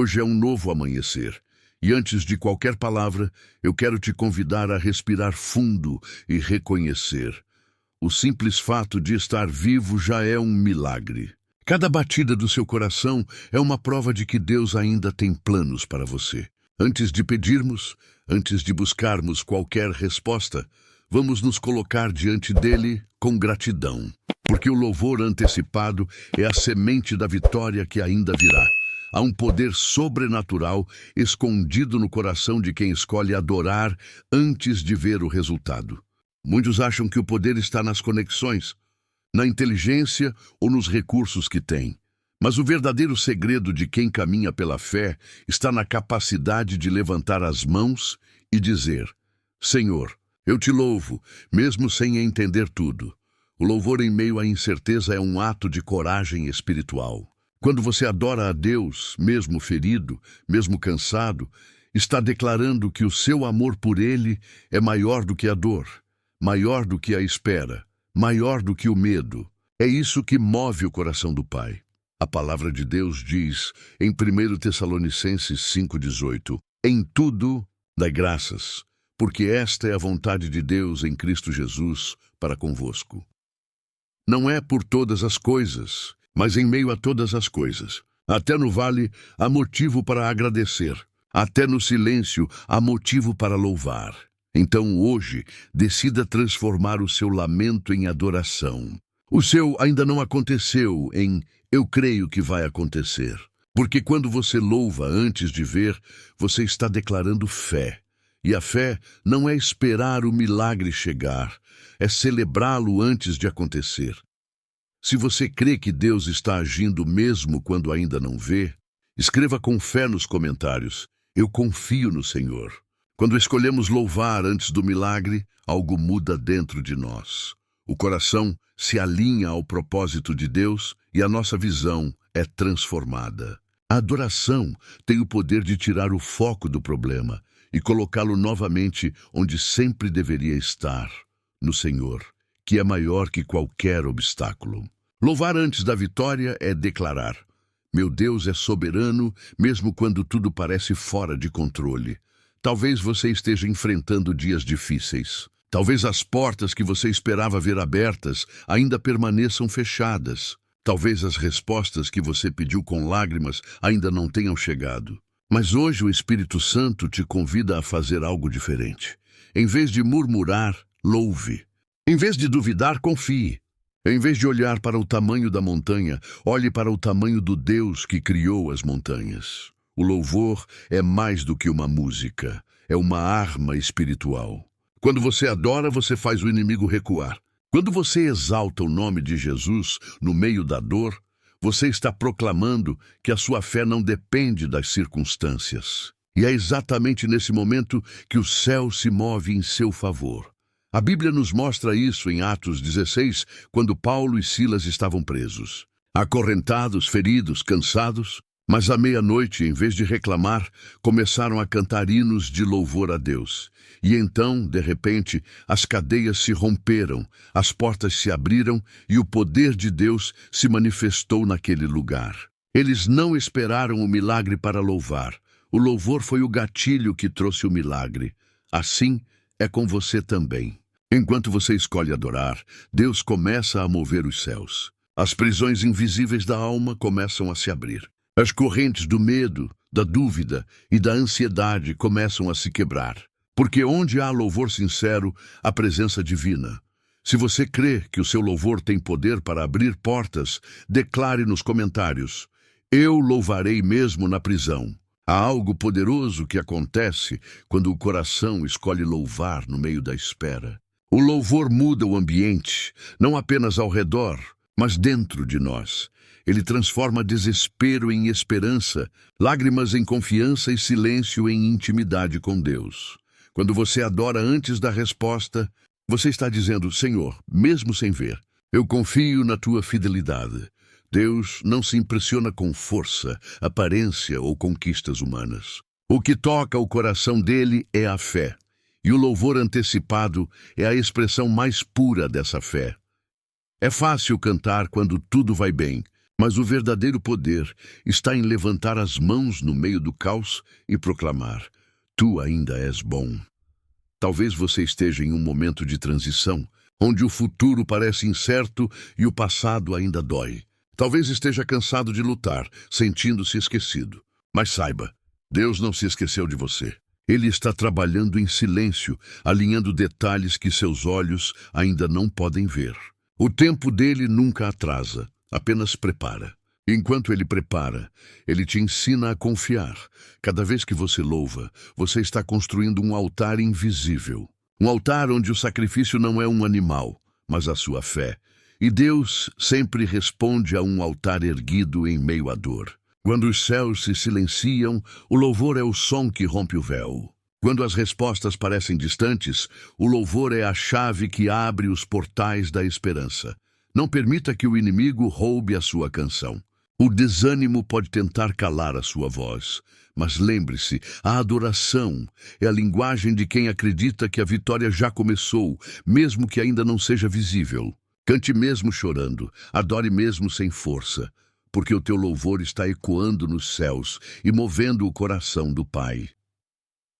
Hoje é um novo amanhecer. E antes de qualquer palavra, eu quero te convidar a respirar fundo e reconhecer. O simples fato de estar vivo já é um milagre. Cada batida do seu coração é uma prova de que Deus ainda tem planos para você. Antes de pedirmos, antes de buscarmos qualquer resposta, vamos nos colocar diante dele com gratidão. Porque o louvor antecipado é a semente da vitória que ainda virá. Há um poder sobrenatural escondido no coração de quem escolhe adorar antes de ver o resultado. Muitos acham que o poder está nas conexões, na inteligência ou nos recursos que tem. Mas o verdadeiro segredo de quem caminha pela fé está na capacidade de levantar as mãos e dizer: Senhor, eu te louvo, mesmo sem entender tudo. O louvor em meio à incerteza é um ato de coragem espiritual. Quando você adora a Deus, mesmo ferido, mesmo cansado, está declarando que o seu amor por Ele é maior do que a dor, maior do que a espera, maior do que o medo. É isso que move o coração do Pai. A palavra de Deus diz em 1 Tessalonicenses 5,18: Em tudo dai graças, porque esta é a vontade de Deus em Cristo Jesus para convosco. Não é por todas as coisas, mas em meio a todas as coisas. Até no vale há motivo para agradecer. Até no silêncio há motivo para louvar. Então hoje, decida transformar o seu lamento em adoração. O seu ainda não aconteceu em eu creio que vai acontecer. Porque quando você louva antes de ver, você está declarando fé. E a fé não é esperar o milagre chegar, é celebrá-lo antes de acontecer. Se você crê que Deus está agindo mesmo quando ainda não vê, escreva com fé nos comentários: eu confio no Senhor. Quando escolhemos louvar antes do milagre, algo muda dentro de nós. O coração se alinha ao propósito de Deus e a nossa visão é transformada. A adoração tem o poder de tirar o foco do problema e colocá-lo novamente onde sempre deveria estar, no Senhor, que é maior que qualquer obstáculo. Louvar antes da vitória é declarar: meu Deus é soberano, mesmo quando tudo parece fora de controle. Talvez você esteja enfrentando dias difíceis. Talvez as portas que você esperava ver abertas ainda permaneçam fechadas. Talvez as respostas que você pediu com lágrimas ainda não tenham chegado. Mas hoje o Espírito Santo te convida a fazer algo diferente. Em vez de murmurar, louve. Em vez de duvidar, confie. Em vez de olhar para o tamanho da montanha, olhe para o tamanho do Deus que criou as montanhas. O louvor é mais do que uma música, é uma arma espiritual. Quando você adora, você faz o inimigo recuar. Quando você exalta o nome de Jesus no meio da dor, você está proclamando que a sua fé não depende das circunstâncias. E é exatamente nesse momento que o céu se move em seu favor. A Bíblia nos mostra isso em Atos 16, quando Paulo e Silas estavam presos. Acorrentados, feridos, cansados, mas à meia-noite, em vez de reclamar, começaram a cantar hinos de louvor a Deus. E então, de repente, as cadeias se romperam, as portas se abriram e o poder de Deus se manifestou naquele lugar. Eles não esperaram o milagre para louvar. O louvor foi o gatilho que trouxe o milagre. Assim é com você também. Enquanto você escolhe adorar, Deus começa a mover os céus. As prisões invisíveis da alma começam a se abrir. As correntes do medo, da dúvida e da ansiedade começam a se quebrar. Porque onde há louvor sincero, há presença divina. Se você crê que o seu louvor tem poder para abrir portas, declare nos comentários: eu louvarei mesmo na prisão. Há algo poderoso que acontece quando o coração escolhe louvar no meio da espera. O louvor muda o ambiente, não apenas ao redor, mas dentro de nós. Ele transforma desespero em esperança, lágrimas em confiança e silêncio em intimidade com Deus. Quando você adora antes da resposta, você está dizendo: Senhor, mesmo sem ver, eu confio na tua fidelidade. Deus não se impressiona com força, aparência ou conquistas humanas. O que toca o coração dele é a fé. E o louvor antecipado é a expressão mais pura dessa fé. É fácil cantar quando tudo vai bem, Mas o verdadeiro poder está em levantar as mãos no meio do caos e proclamar: Tu ainda és bom. Talvez você esteja em um momento de transição, onde o futuro parece incerto e o passado ainda dói. Talvez esteja cansado de lutar, sentindo-se esquecido. Mas saiba, Deus não se esqueceu de você. Ele está trabalhando em silêncio, alinhando detalhes que seus olhos ainda não podem ver. O tempo dele nunca atrasa, apenas prepara. Enquanto ele prepara, ele te ensina a confiar. Cada vez que você louva, você está construindo um altar invisível. Um altar onde o sacrifício não é um animal, mas a sua fé. E Deus sempre responde a um altar erguido em meio à dor. Quando os céus se silenciam, o louvor é o som que rompe o véu. Quando as respostas parecem distantes, o louvor é a chave que abre os portais da esperança. Não permita que o inimigo roube a sua canção. O desânimo pode tentar calar a sua voz, mas lembre-se, a adoração é a linguagem de quem acredita que a vitória já começou, mesmo que ainda não seja visível. Cante mesmo chorando, adore mesmo sem força, porque o teu louvor está ecoando nos céus e movendo o coração do Pai.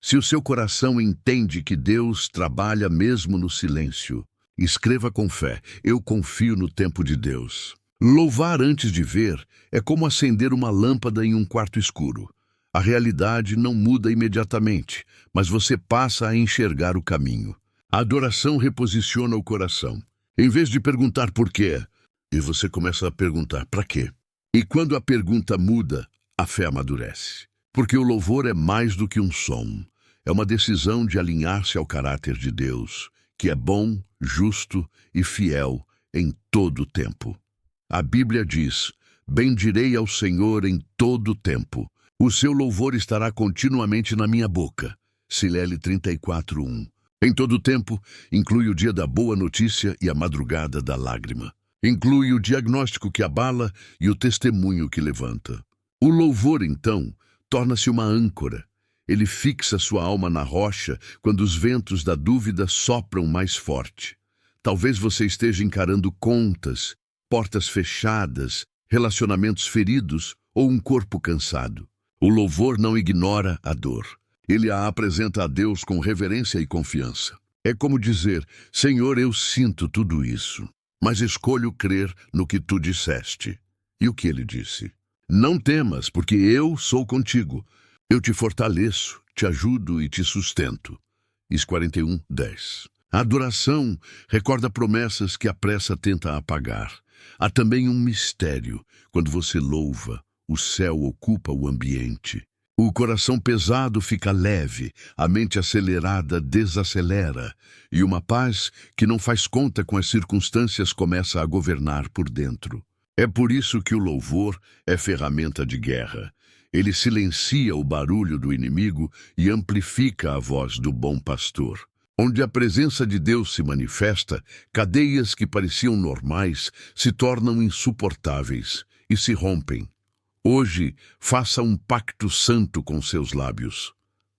Se o seu coração entende que Deus trabalha mesmo no silêncio, escreva com fé: eu confio no tempo de Deus. Louvar antes de ver é como acender uma lâmpada em um quarto escuro. A realidade não muda imediatamente, mas você passa a enxergar o caminho. A adoração reposiciona o coração. Em vez de perguntar por quê, e você começa a perguntar para quê. E quando a pergunta muda, a fé amadurece. Porque o louvor é mais do que um som. É uma decisão de alinhar-se ao caráter de Deus, que é bom, justo e fiel em todo o tempo. A Bíblia diz: bendirei ao Senhor em todo o tempo. O seu louvor estará continuamente na minha boca. Silele 34:1. Em todo o tempo, inclui o dia da boa notícia e a madrugada da lágrima. Inclui o diagnóstico que abala e o testemunho que levanta. O louvor, então, torna-se uma âncora. Ele fixa sua alma na rocha quando os ventos da dúvida sopram mais forte. Talvez você esteja encarando contas, portas fechadas, relacionamentos feridos ou um corpo cansado. O louvor não ignora a dor. Ele a apresenta a Deus com reverência e confiança. É como dizer: Senhor, eu sinto tudo isso, mas escolho crer no que tu disseste. E o que ele disse? Não temas, porque eu sou contigo. Eu te fortaleço, te ajudo e te sustento. Is 41:10. A adoração recorda promessas que a pressa tenta apagar. Há também um mistério. Quando você louva, o céu ocupa o ambiente. O coração pesado fica leve, a mente acelerada desacelera, e uma paz que não faz conta com as circunstâncias começa a governar por dentro. É por isso que o louvor é ferramenta de guerra. Ele silencia o barulho do inimigo e amplifica a voz do bom pastor. Onde a presença de Deus se manifesta, cadeias que pareciam normais se tornam insuportáveis e se rompem. Hoje, faça um pacto santo com seus lábios.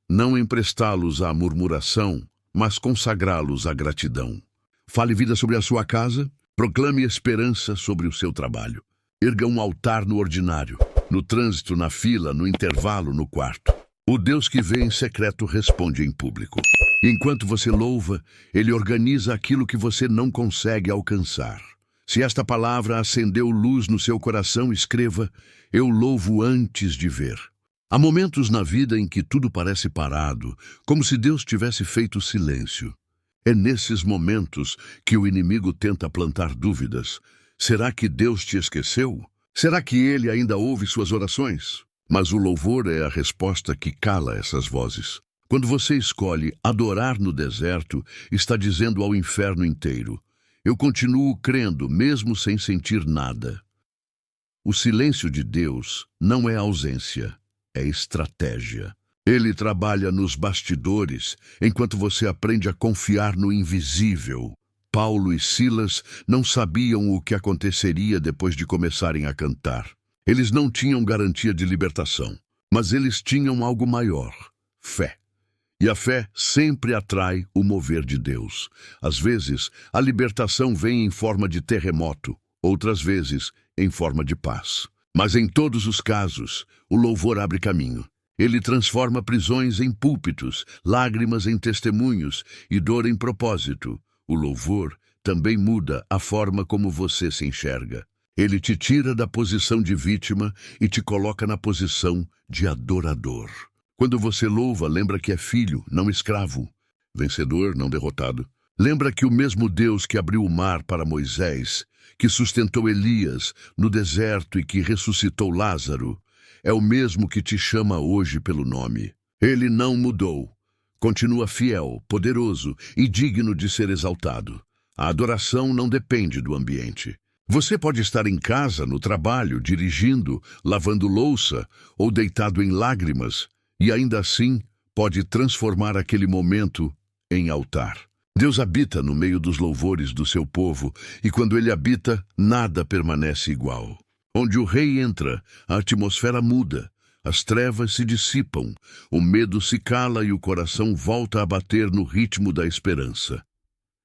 Não emprestá-los à murmuração, mas consagrá-los à gratidão. Fale vida sobre a sua casa, proclame esperança sobre o seu trabalho. Erga um altar no ordinário, no trânsito, na fila, no intervalo, no quarto. O Deus que vê em secreto responde em público. Enquanto você louva, Ele organiza aquilo que você não consegue alcançar. Se esta palavra acendeu luz no seu coração, escreva: eu louvo antes de ver. Há momentos na vida em que tudo parece parado, como se Deus tivesse feito silêncio. É nesses momentos que o inimigo tenta plantar dúvidas. Será que Deus te esqueceu? Será que Ele ainda ouve suas orações? Mas o louvor é a resposta que cala essas vozes. Quando você escolhe adorar no deserto, está dizendo ao inferno inteiro: eu continuo crendo, mesmo sem sentir nada. O silêncio de Deus não é ausência, é estratégia. Ele trabalha nos bastidores, enquanto você aprende a confiar no invisível. Paulo e Silas não sabiam o que aconteceria depois de começarem a cantar. Eles não tinham garantia de libertação, mas eles tinham algo maior: fé. E a fé sempre atrai o mover de Deus. Às vezes, a libertação vem em forma de terremoto, outras vezes, em forma de paz. Mas em todos os casos, o louvor abre caminho. Ele transforma prisões em púlpitos, lágrimas em testemunhos e dor em propósito. O louvor também muda a forma como você se enxerga. Ele te tira da posição de vítima e te coloca na posição de adorador. Quando você louva, lembra que é filho, não escravo. Vencedor, não derrotado. Lembra que o mesmo Deus que abriu o mar para Moisés, que sustentou Elias no deserto e que ressuscitou Lázaro, é o mesmo que te chama hoje pelo nome. Ele não mudou. Continua fiel, poderoso e digno de ser exaltado. A adoração não depende do ambiente. Você pode estar em casa, no trabalho, dirigindo, lavando louça ou deitado em lágrimas, e ainda assim pode transformar aquele momento em altar. Deus habita no meio dos louvores do seu povo, e quando ele habita, nada permanece igual. Onde o rei entra, a atmosfera muda, as trevas se dissipam, o medo se cala e o coração volta a bater no ritmo da esperança.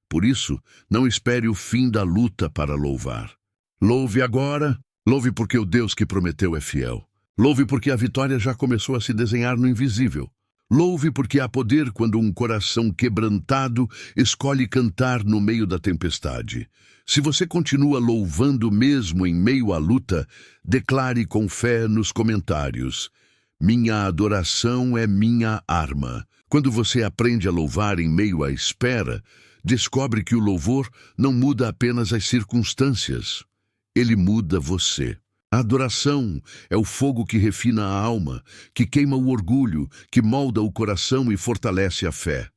Por isso, não espere o fim da luta para louvar. Louve agora, louve porque o Deus que prometeu é fiel. Louve porque a vitória já começou a se desenhar no invisível. Louve porque há poder quando um coração quebrantado escolhe cantar no meio da tempestade. Se você continua louvando mesmo em meio à luta, declare com fé nos comentários: minha adoração é minha arma. Quando você aprende a louvar em meio à espera, descobre que o louvor não muda apenas as circunstâncias. Ele muda você. A adoração é o fogo que refina a alma, que queima o orgulho, que molda o coração e fortalece a fé.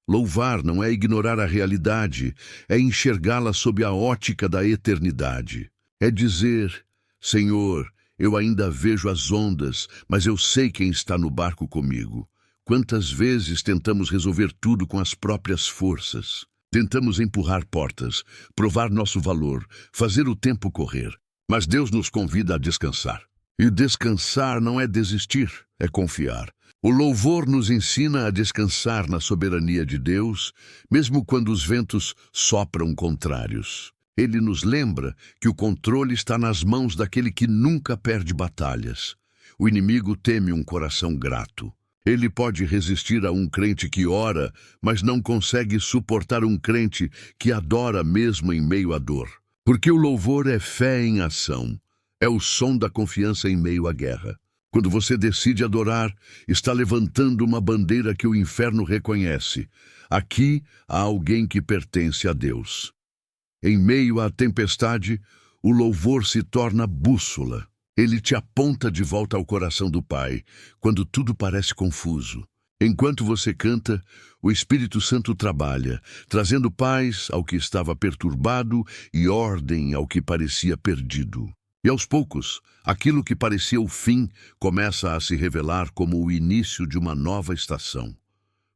Louvar não é ignorar a realidade, é enxergá-la sob a ótica da eternidade. É dizer: Senhor, eu ainda vejo as ondas, mas eu sei quem está no barco comigo. Quantas vezes tentamos resolver tudo com as próprias forças? Tentamos empurrar portas, provar nosso valor, fazer o tempo correr. Mas Deus nos convida a descansar. E descansar não é desistir, é confiar. O louvor nos ensina a descansar na soberania de Deus, mesmo quando os ventos sopram contrários. Ele nos lembra que o controle está nas mãos daquele que nunca perde batalhas. O inimigo teme um coração grato. Ele pode resistir a um crente que ora, mas não consegue suportar um crente que adora mesmo em meio à dor. Porque o louvor é fé em ação, é o som da confiança em meio à guerra. Quando você decide adorar, está levantando uma bandeira que o inferno reconhece. Aqui há alguém que pertence a Deus. Em meio à tempestade, o louvor se torna bússola. Ele te aponta de volta ao coração do Pai, quando tudo parece confuso. Enquanto você canta, o Espírito Santo trabalha, trazendo paz ao que estava perturbado e ordem ao que parecia perdido. E aos poucos, aquilo que parecia o fim começa a se revelar como o início de uma nova estação.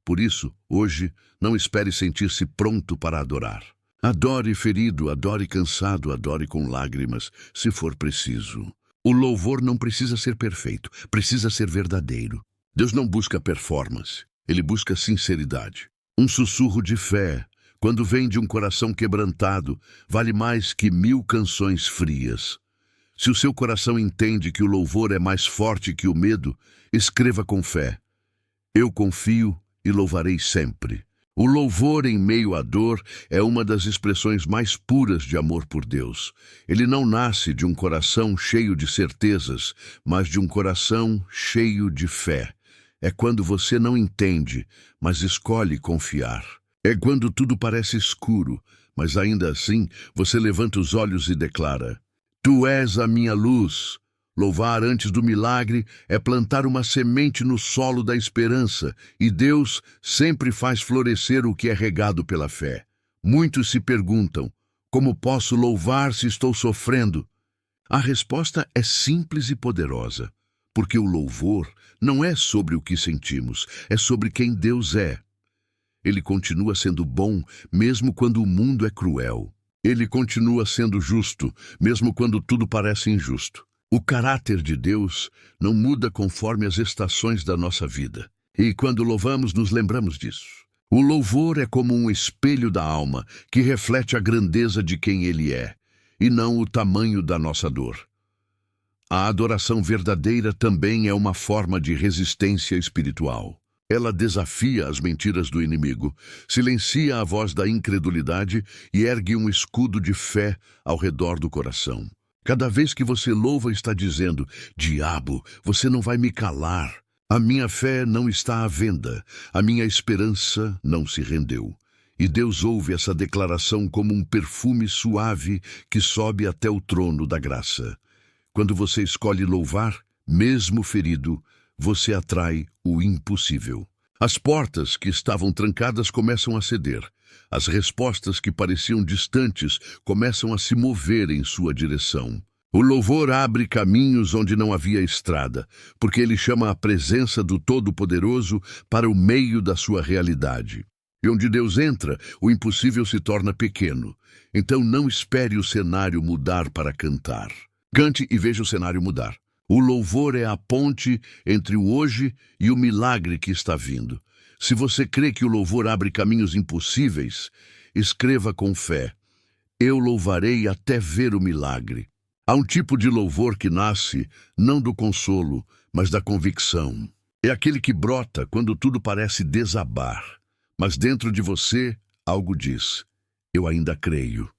Por isso, hoje, não espere sentir-se pronto para adorar. Adore ferido, adore cansado, adore com lágrimas, se for preciso. O louvor não precisa ser perfeito, precisa ser verdadeiro. Deus não busca performance, ele busca sinceridade. Um sussurro de fé, quando vem de um coração quebrantado, vale mais que 1000 canções frias. Se o seu coração entende que o louvor é mais forte que o medo, escreva com fé: eu confio e louvarei sempre. O louvor em meio à dor é uma das expressões mais puras de amor por Deus. Ele não nasce de um coração cheio de certezas, mas de um coração cheio de fé. É quando você não entende, mas escolhe confiar. É quando tudo parece escuro, mas ainda assim você levanta os olhos e declara: Tu és a minha luz. Louvar antes do milagre é plantar uma semente no solo da esperança, e Deus sempre faz florescer o que é regado pela fé. Muitos se perguntam: como posso louvar se estou sofrendo? A resposta é simples e poderosa, porque o louvor não é sobre o que sentimos, é sobre quem Deus é. Ele continua sendo bom, mesmo quando o mundo é cruel. Ele continua sendo justo, mesmo quando tudo parece injusto. O caráter de Deus não muda conforme as estações da nossa vida. E quando louvamos, nos lembramos disso. O louvor é como um espelho da alma, que reflete a grandeza de quem Ele é. e não o tamanho da nossa dor. A adoração verdadeira também é uma forma de resistência espiritual. Ela desafia as mentiras do inimigo, silencia a voz da incredulidade e ergue um escudo de fé ao redor do coração. Cada vez que você louva, está dizendo: diabo, você não vai me calar. A minha fé não está à venda, a minha esperança não se rendeu. E Deus ouve essa declaração como um perfume suave que sobe até o trono da graça. Quando você escolhe louvar, mesmo ferido, você atrai o impossível. As portas que estavam trancadas começam a ceder. As respostas que pareciam distantes começam a se mover em sua direção. O louvor abre caminhos onde não havia estrada, porque ele chama a presença do Todo-Poderoso para o meio da sua realidade. E onde Deus entra, o impossível se torna pequeno. Então não espere o cenário mudar para cantar. Cante e veja o cenário mudar. O louvor é a ponte entre o hoje e o milagre que está vindo. Se você crê que o louvor abre caminhos impossíveis, escreva com fé: eu louvarei até ver o milagre. Há um tipo de louvor que nasce não do consolo, mas da convicção. É aquele que brota quando tudo parece desabar. Mas dentro de você, algo diz: eu ainda creio.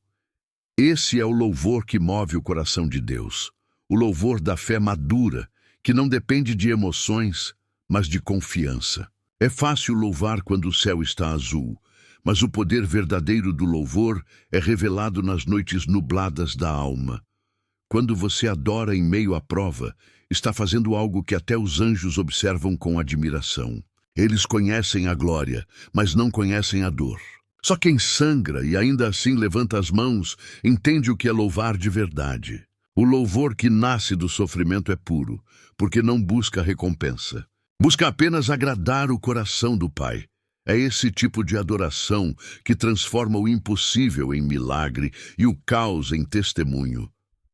Esse é o louvor que move o coração de Deus. O louvor da fé madura, que não depende de emoções, mas de confiança. É fácil louvar quando o céu está azul, mas o poder verdadeiro do louvor é revelado nas noites nubladas da alma. Quando você adora em meio à prova, está fazendo algo que até os anjos observam com admiração. Eles conhecem a glória, mas não conhecem a dor. Só quem sangra e ainda assim levanta as mãos entende o que é louvar de verdade. O louvor que nasce do sofrimento é puro, porque não busca recompensa. Busca apenas agradar o coração do Pai. É esse tipo de adoração que transforma o impossível em milagre e o caos em testemunho.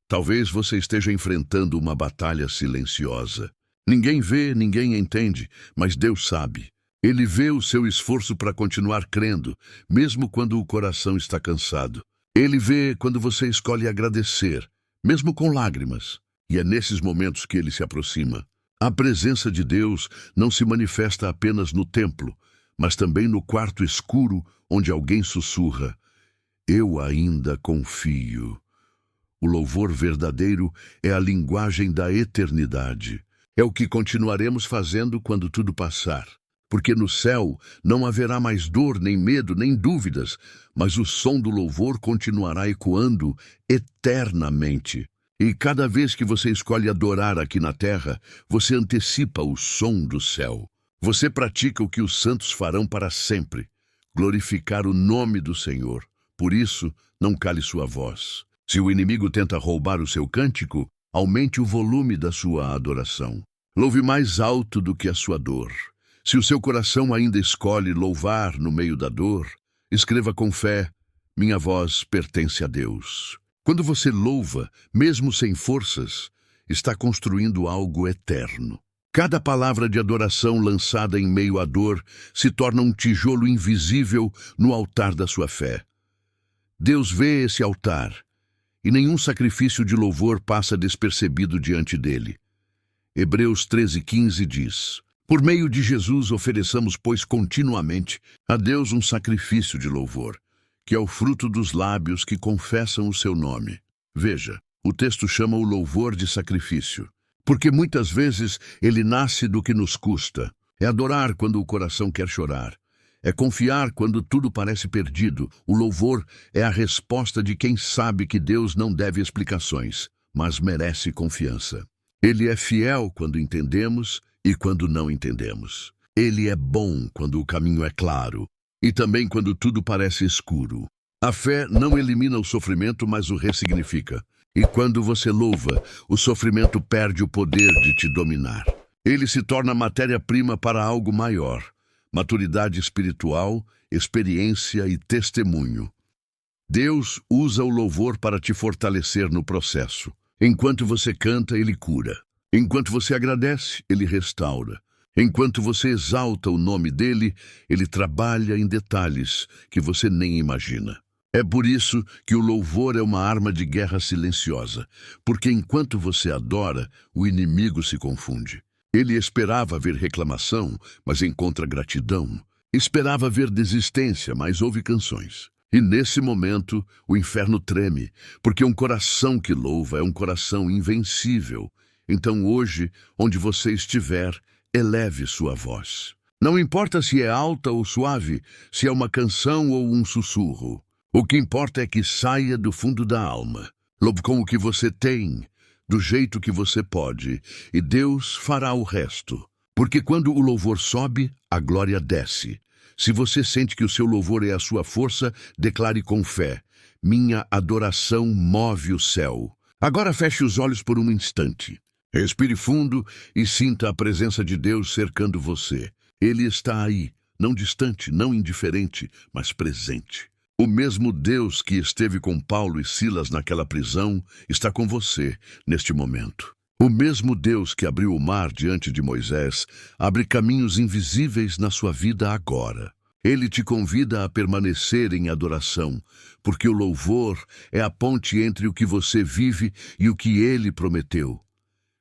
Talvez você esteja enfrentando uma batalha silenciosa. Ninguém vê, ninguém entende, mas Deus sabe. Ele vê o seu esforço para continuar crendo, mesmo quando o coração está cansado. Ele vê quando você escolhe agradecer, mesmo com lágrimas. E é nesses momentos que ele se aproxima. A presença de Deus não se manifesta apenas no templo, mas também no quarto escuro onde alguém sussurra: eu ainda confio. O louvor verdadeiro é a linguagem da eternidade. É o que continuaremos fazendo quando tudo passar. Porque no céu não haverá mais dor, nem medo, nem dúvidas, mas o som do louvor continuará ecoando eternamente. E cada vez que você escolhe adorar aqui na terra, você antecipa o som do céu. Você pratica o que os santos farão para sempre: glorificar o nome do Senhor. Por isso, não cale sua voz. Se o inimigo tenta roubar o seu cântico, aumente o volume da sua adoração. Louve mais alto do que a sua dor. Se o seu coração ainda escolhe louvar no meio da dor, escreva com fé: minha voz pertence a Deus. Quando você louva, mesmo sem forças, está construindo algo eterno. Cada palavra de adoração lançada em meio à dor se torna um tijolo invisível no altar da sua fé. Deus vê esse altar, e nenhum sacrifício de louvor passa despercebido diante dele. Hebreus 13:15 diz: por meio de Jesus ofereçamos, pois, continuamente a Deus um sacrifício de louvor, que é o fruto dos lábios que confessam o seu nome. Veja, o texto chama o louvor de sacrifício, porque muitas vezes ele nasce do que nos custa. É adorar quando o coração quer chorar. É confiar quando tudo parece perdido. O louvor é a resposta de quem sabe que Deus não deve explicações, mas merece confiança. Ele é fiel quando entendemos e quando não entendemos. Ele é bom quando o caminho é claro e também quando tudo parece escuro. A fé não elimina o sofrimento, mas o ressignifica. E quando você louva, o sofrimento perde o poder de te dominar. Ele se torna matéria-prima para algo maior: maturidade espiritual, experiência e testemunho. Deus usa o louvor para te fortalecer no processo. Enquanto você canta, ele cura. Enquanto você agradece, ele restaura. Enquanto você exalta o nome dele, ele trabalha em detalhes que você nem imagina. É por isso que o louvor é uma arma de guerra silenciosa, porque enquanto você adora, o inimigo se confunde. Ele esperava ver reclamação, mas encontra gratidão. Esperava ver desistência, mas ouve canções. E nesse momento, o inferno treme, porque um coração que louva é um coração invencível. Então hoje, onde você estiver, eleve sua voz. Não importa se é alta ou suave, se é uma canção ou um sussurro. O que importa é que saia do fundo da alma. Louve com o que você tem, do jeito que você pode, e Deus fará o resto. Porque quando o louvor sobe, a glória desce. Se você sente que o seu louvor é a sua força, declare com fé: minha adoração move o céu. Agora feche os olhos por um instante. Respire fundo e sinta a presença de Deus cercando você. Ele está aí, não distante, não indiferente, mas presente. O mesmo Deus que esteve com Paulo e Silas naquela prisão está com você neste momento. O mesmo Deus que abriu o mar diante de Moisés abre caminhos invisíveis na sua vida agora. Ele te convida a permanecer em adoração, porque o louvor é a ponte entre o que você vive e o que ele prometeu.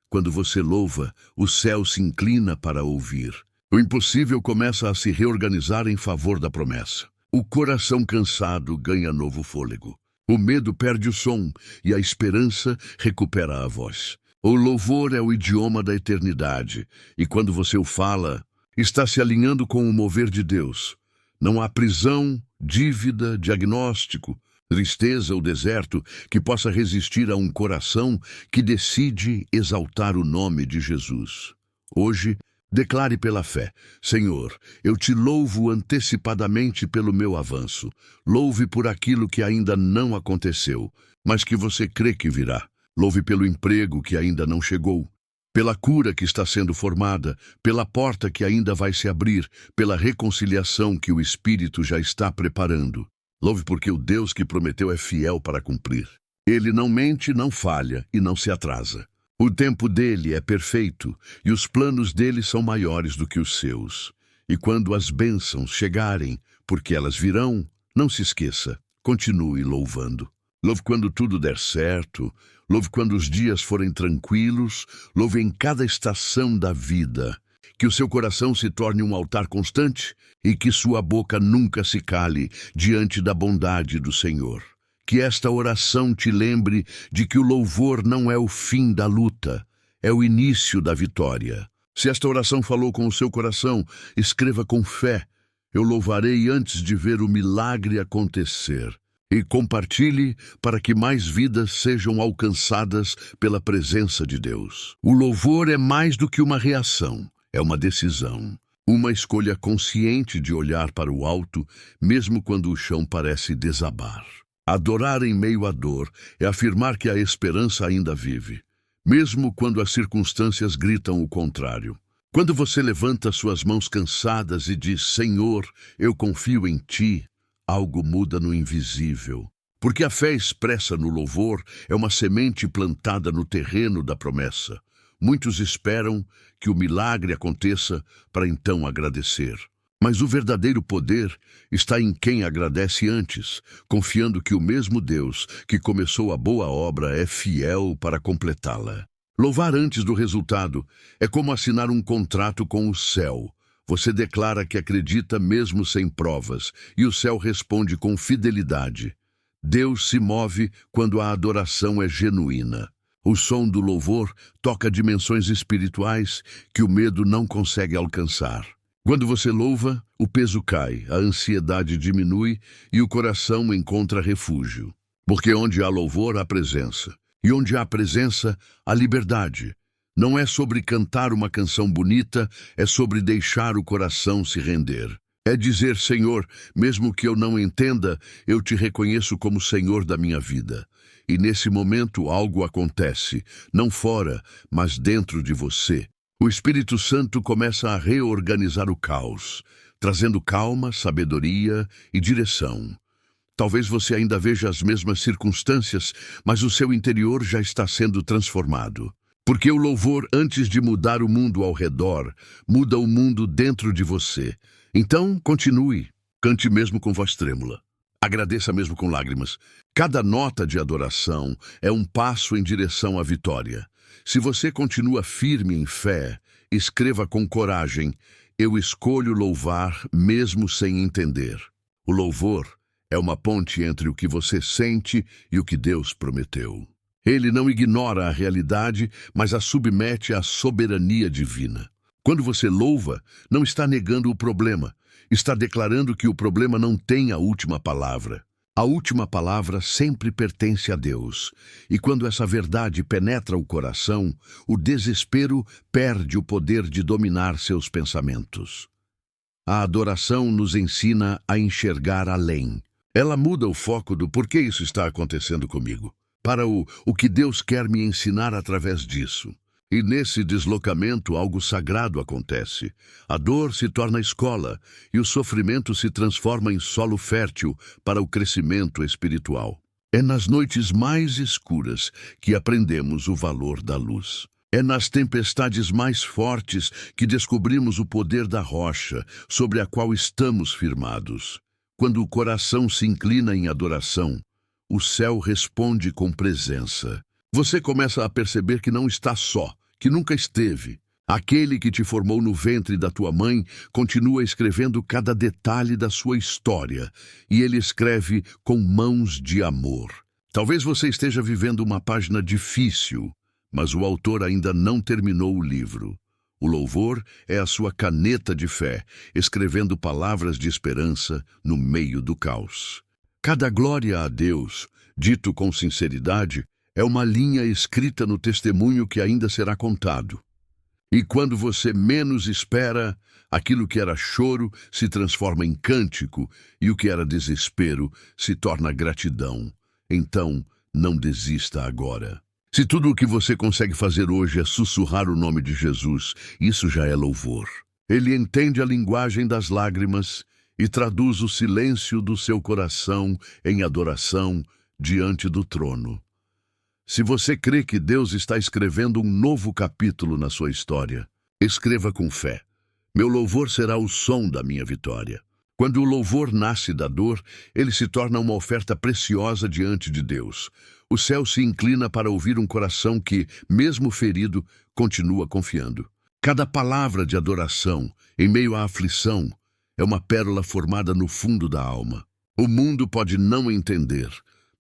Quando você louva, o céu se inclina para ouvir. O impossível começa a se reorganizar em favor da promessa. O coração cansado ganha novo fôlego. O medo perde o som e a esperança recupera a voz. O louvor é o idioma da eternidade, e quando você o fala, está se alinhando com o mover de Deus. Não há prisão, dívida, diagnóstico, tristeza ou deserto que possa resistir a um coração que decide exaltar o nome de Jesus. Hoje, declare pela fé: Senhor, eu te louvo antecipadamente pelo meu avanço. Louve por aquilo que ainda não aconteceu, mas que você crê que virá. Louve pelo emprego que ainda não chegou, pela cura que está sendo formada, pela porta que ainda vai se abrir, pela reconciliação que o Espírito já está preparando. Louve porque o Deus que prometeu é fiel para cumprir. Ele não mente, não falha e não se atrasa. O tempo dele é perfeito e os planos dele são maiores do que os seus. E quando as bênçãos chegarem, porque elas virão, não se esqueça, continue louvando. Louve quando tudo der certo, louve quando os dias forem tranquilos, louve em cada estação da vida. Que o seu coração se torne um altar constante e que sua boca nunca se cale diante da bondade do Senhor. Que esta oração te lembre de que o louvor não é o fim da luta, é o início da vitória. Se esta oração falou com o seu coração, escreva com fé: eu louvarei antes de ver o milagre acontecer. E compartilhe para que mais vidas sejam alcançadas pela presença de Deus. O louvor é mais do que uma reação, é uma decisão. Uma escolha consciente de olhar para o alto, mesmo quando o chão parece desabar. Adorar em meio à dor é afirmar que a esperança ainda vive, mesmo quando as circunstâncias gritam o contrário. Quando você levanta suas mãos cansadas e diz: Senhor, eu confio em Ti, algo muda no invisível. Porque a fé expressa no louvor é uma semente plantada no terreno da promessa. Muitos esperam que o milagre aconteça para então agradecer. Mas o verdadeiro poder está em quem agradece antes, confiando que o mesmo Deus que começou a boa obra é fiel para completá-la. Louvar antes do resultado é como assinar um contrato com o céu. Você declara que acredita mesmo sem provas, e o céu responde com fidelidade. Deus se move quando a adoração é genuína. O som do louvor toca dimensões espirituais que o medo não consegue alcançar. Quando você louva, o peso cai, a ansiedade diminui e o coração encontra refúgio. Porque onde há louvor, há presença. E onde há presença, há liberdade. Não é sobre cantar uma canção bonita, é sobre deixar o coração se render. É dizer: Senhor, mesmo que eu não entenda, eu te reconheço como Senhor da minha vida. E nesse momento algo acontece, não fora, mas dentro de você. O Espírito Santo começa a reorganizar o caos, trazendo calma, sabedoria e direção. Talvez você ainda veja as mesmas circunstâncias, mas o seu interior já está sendo transformado. Porque o louvor, antes de mudar o mundo ao redor, muda o mundo dentro de você. Então, continue, cante mesmo com voz trêmula. Agradeça mesmo com lágrimas. Cada nota de adoração é um passo em direção à vitória. Se você continua firme em fé, escreva com coragem: eu escolho louvar mesmo sem entender. O louvor é uma ponte entre o que você sente e o que Deus prometeu. Ele não ignora a realidade, mas a submete à soberania divina. Quando você louva, não está negando o problema, está declarando que o problema não tem a última palavra. A última palavra sempre pertence a Deus. E quando essa verdade penetra o coração, o desespero perde o poder de dominar seus pensamentos. A adoração nos ensina a enxergar além. Ela muda o foco do porquê isso está acontecendo comigo, para o que Deus quer me ensinar através disso. E nesse deslocamento algo sagrado acontece. A dor se torna escola e o sofrimento se transforma em solo fértil para o crescimento espiritual. É nas noites mais escuras que aprendemos o valor da luz. É nas tempestades mais fortes que descobrimos o poder da rocha sobre a qual estamos firmados. Quando o coração se inclina em adoração, o céu responde com presença. Você começa a perceber que não está só, que nunca esteve. Aquele que te formou no ventre da tua mãe continua escrevendo cada detalhe da sua história, e ele escreve com mãos de amor. Talvez você esteja vivendo uma página difícil, mas o autor ainda não terminou o livro. O louvor é a sua caneta de fé, escrevendo palavras de esperança no meio do caos. Cada glória a Deus, dito com sinceridade, é uma linha escrita no testemunho que ainda será contado. E quando você menos espera, aquilo que era choro se transforma em cântico e o que era desespero se torna gratidão. Então, não desista agora. Se tudo o que você consegue fazer hoje é sussurrar o nome de Jesus, isso já é louvor. Ele entende a linguagem das lágrimas e traduz o silêncio do seu coração em adoração diante do trono. Se você crê que Deus está escrevendo um novo capítulo na sua história, escreva com fé. Meu louvor será o som da minha vitória. Quando o louvor nasce da dor, ele se torna uma oferta preciosa diante de Deus. O céu se inclina para ouvir um coração que, mesmo ferido, continua confiando. Cada palavra de adoração, em meio à aflição, é uma pérola formada no fundo da alma. O mundo pode não entender,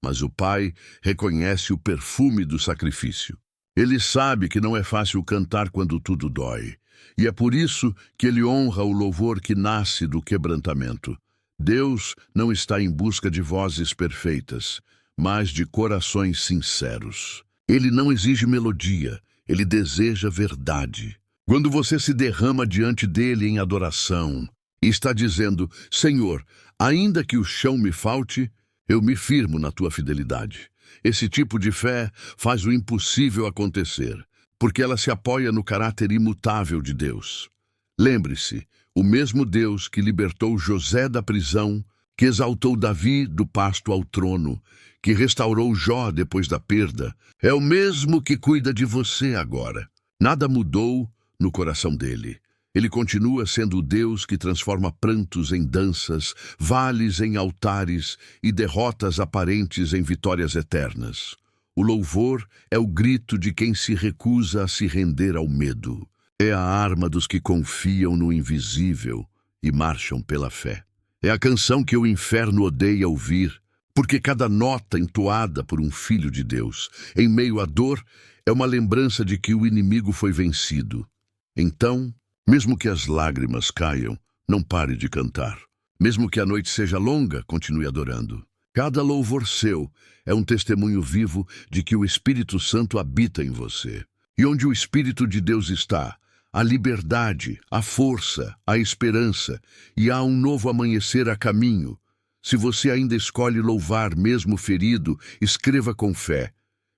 mas o Pai reconhece o perfume do sacrifício. Ele sabe que não é fácil cantar quando tudo dói. E é por isso que ele honra o louvor que nasce do quebrantamento. Deus não está em busca de vozes perfeitas, mas de corações sinceros. Ele não exige melodia, ele deseja verdade. Quando você se derrama diante dele em adoração e está dizendo: Senhor, ainda que o chão me falte, eu me firmo na tua fidelidade. Esse tipo de fé faz o impossível acontecer, porque ela se apoia no caráter imutável de Deus. Lembre-se, o mesmo Deus que libertou José da prisão, que exaltou Davi do pasto ao trono, que restaurou Jó depois da perda, é o mesmo que cuida de você agora. Nada mudou no coração dele. Ele continua sendo o Deus que transforma prantos em danças, vales em altares e derrotas aparentes em vitórias eternas. O louvor é o grito de quem se recusa a se render ao medo. É a arma dos que confiam no invisível e marcham pela fé. É a canção que o inferno odeia ouvir, porque cada nota entoada por um filho de Deus, em meio à dor, é uma lembrança de que o inimigo foi vencido. Então, mesmo que as lágrimas caiam, não pare de cantar. Mesmo que a noite seja longa, continue adorando. Cada louvor seu é um testemunho vivo de que o Espírito Santo habita em você. E onde o Espírito de Deus está, há liberdade, há força, há esperança e há um novo amanhecer a caminho. Se você ainda escolhe louvar mesmo ferido, escreva com fé: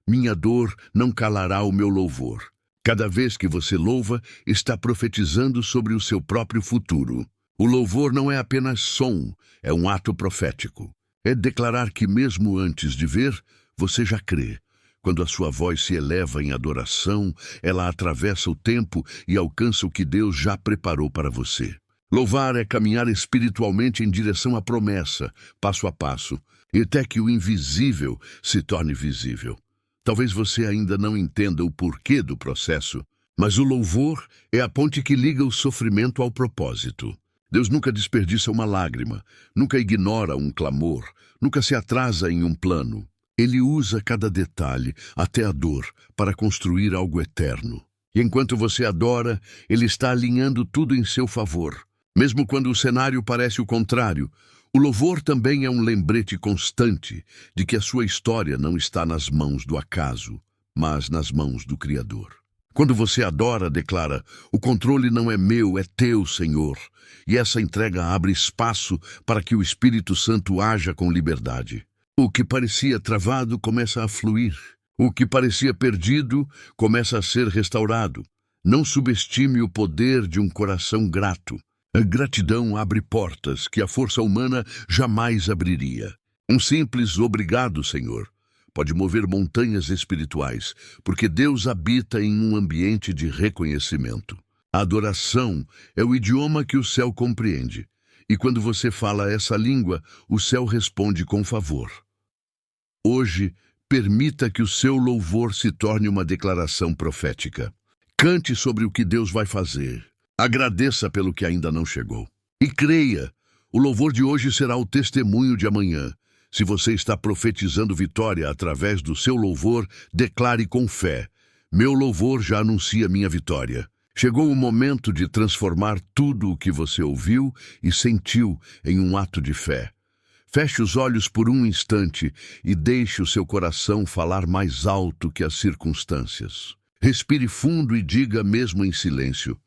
minha dor não calará o meu louvor. Cada vez que você louva, está profetizando sobre o seu próprio futuro. O louvor não é apenas som, é um ato profético. É declarar que mesmo antes de ver, você já crê. Quando a sua voz se eleva em adoração, ela atravessa o tempo e alcança o que Deus já preparou para você. Louvar é caminhar espiritualmente em direção à promessa, passo a passo, e até que o invisível se torne visível. Talvez você ainda não entenda o porquê do processo, mas o louvor é a ponte que liga o sofrimento ao propósito. Deus nunca desperdiça uma lágrima, nunca ignora um clamor, nunca se atrasa em um plano. Ele usa cada detalhe, até a dor, para construir algo eterno. E enquanto você adora, Ele está alinhando tudo em seu favor. Mesmo quando o cenário parece o contrário, o louvor também é um lembrete constante de que a sua história não está nas mãos do acaso, mas nas mãos do Criador. Quando você adora, declara: o controle não é meu, é teu, Senhor. E essa entrega abre espaço para que o Espírito Santo haja com liberdade. O que parecia travado começa a fluir. O que parecia perdido começa a ser restaurado. Não subestime o poder de um coração grato. A gratidão abre portas que a força humana jamais abriria. Um simples obrigado, Senhor, pode mover montanhas espirituais, porque Deus habita em um ambiente de reconhecimento. A adoração é o idioma que o céu compreende, e quando você fala essa língua, o céu responde com favor. Hoje, permita que o seu louvor se torne uma declaração profética. Cante sobre o que Deus vai fazer. Agradeça pelo que ainda não chegou. E creia, o louvor de hoje será o testemunho de amanhã. Se você está profetizando vitória através do seu louvor, declare com fé: meu louvor já anuncia minha vitória. Chegou o momento de transformar tudo o que você ouviu e sentiu em um ato de fé. Feche os olhos por um instante e deixe o seu coração falar mais alto que as circunstâncias. Respire fundo e diga mesmo em silêncio: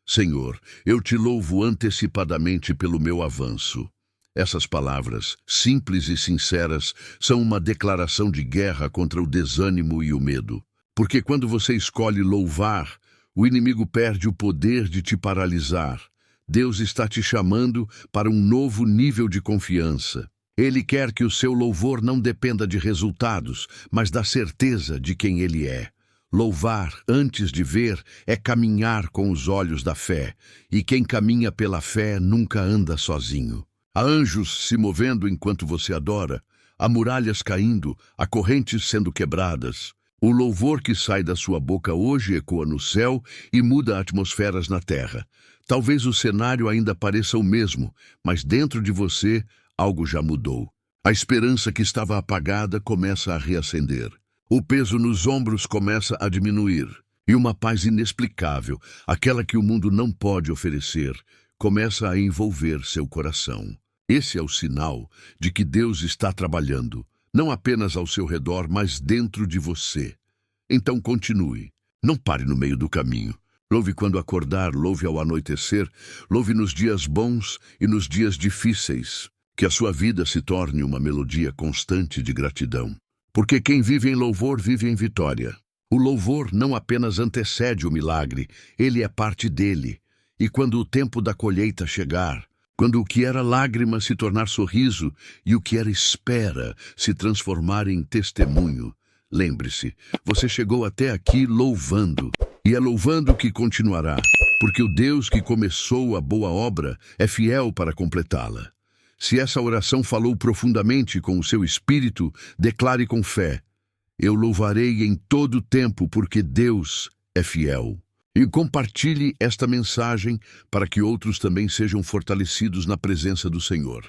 Senhor, eu te louvo antecipadamente pelo meu avanço. Essas palavras, simples e sinceras, são uma declaração de guerra contra o desânimo e o medo. Porque quando você escolhe louvar, o inimigo perde o poder de te paralisar. Deus está te chamando para um novo nível de confiança. Ele quer que o seu louvor não dependa de resultados, mas da certeza de quem Ele é. Louvar, antes de ver, é caminhar com os olhos da fé, e quem caminha pela fé nunca anda sozinho. Há anjos se movendo enquanto você adora, há muralhas caindo, há correntes sendo quebradas. O louvor que sai da sua boca hoje ecoa no céu e muda atmosferas na terra. Talvez o cenário ainda pareça o mesmo, mas dentro de você algo já mudou. A esperança que estava apagada começa a reacender. O peso nos ombros começa a diminuir. E uma paz inexplicável, aquela que o mundo não pode oferecer, começa a envolver seu coração. Esse é o sinal de que Deus está trabalhando, não apenas ao seu redor, mas dentro de você. Então continue. Não pare no meio do caminho. Louve quando acordar, louve ao anoitecer, louve nos dias bons e nos dias difíceis. Que a sua vida se torne uma melodia constante de gratidão. Porque quem vive em louvor vive em vitória. O louvor não apenas antecede o milagre, ele é parte dele. E quando o tempo da colheita chegar, quando o que era lágrima se tornar sorriso e o que era espera se transformar em testemunho, lembre-se, você chegou até aqui louvando, e é louvando que continuará, porque o Deus que começou a boa obra é fiel para completá-la. Se essa oração falou profundamente com o seu espírito, declare com fé: eu louvarei em todo tempo, porque Deus é fiel. E compartilhe esta mensagem para que outros também sejam fortalecidos na presença do Senhor.